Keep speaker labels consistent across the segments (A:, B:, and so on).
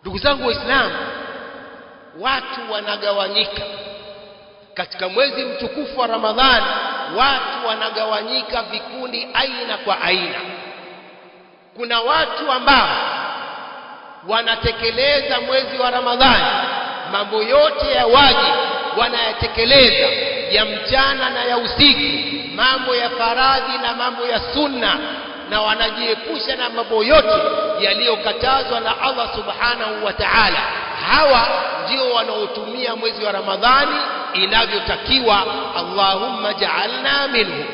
A: Ndugu zangu Waislamu, watu wanagawanyika katika mwezi mtukufu wa Ramadhani. Watu wanagawanyika vikundi aina kwa aina. Kuna watu ambao wanatekeleza mwezi wa Ramadhani mambo yote ya wajibu wanayatekeleza, ya mchana na ya usiku, mambo ya faradhi na mambo ya sunna, na wanajiepusha na mambo yote yaliyokatazwa na Allah subhanahu wa ta'ala. Hawa ndio wanaotumia mwezi wa Ramadhani inavyotakiwa. Allahumma ja'alna minhum.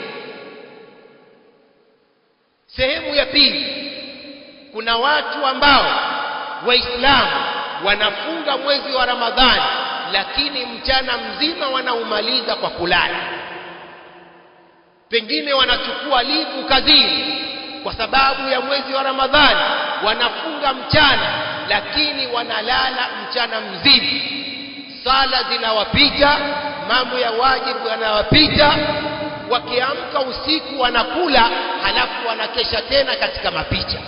A: Sehemu ya pili, kuna watu ambao Waislamu wanafunga mwezi wa Ramadhani, lakini mchana mzima wanaumaliza kwa kulala. Pengine wanachukua livu kazini kwa sababu ya mwezi wa Ramadhani, wanafunga mchana lakini wanalala mchana mzima. Sala zinawapita, mambo ya wajibu yanawapita, wakiamka usiku wanakula, halafu wanakesha tena katika mapicha.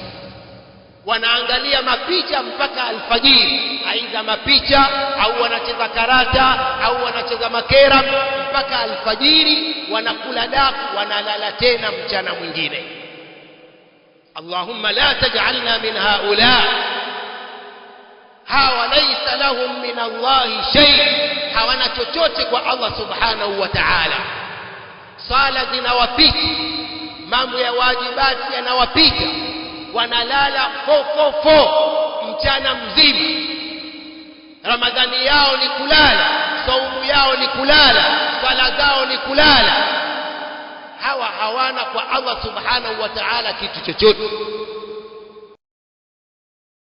A: Wanaangalia mapicha mpaka alfajiri, aidha mapicha au wanacheza karata au wanacheza makera mpaka alfajiri, wanakula daku, wanalala tena mchana mwingine. Allahumma la taj'alna min haula. Hawa laysa lahum min Allahi shay, hawana chochote kwa Allah subhanahu wa ta'ala. Sala zinawapita, mambo ya wajibati yanawapita, wanalala fofofo mchana mzima. Ramadhani yao ni kulala, saumu yao ni kulala, sala zao ni kulala. Hawa hawana kwa Allah subhanahu wa ta'ala kitu chochote.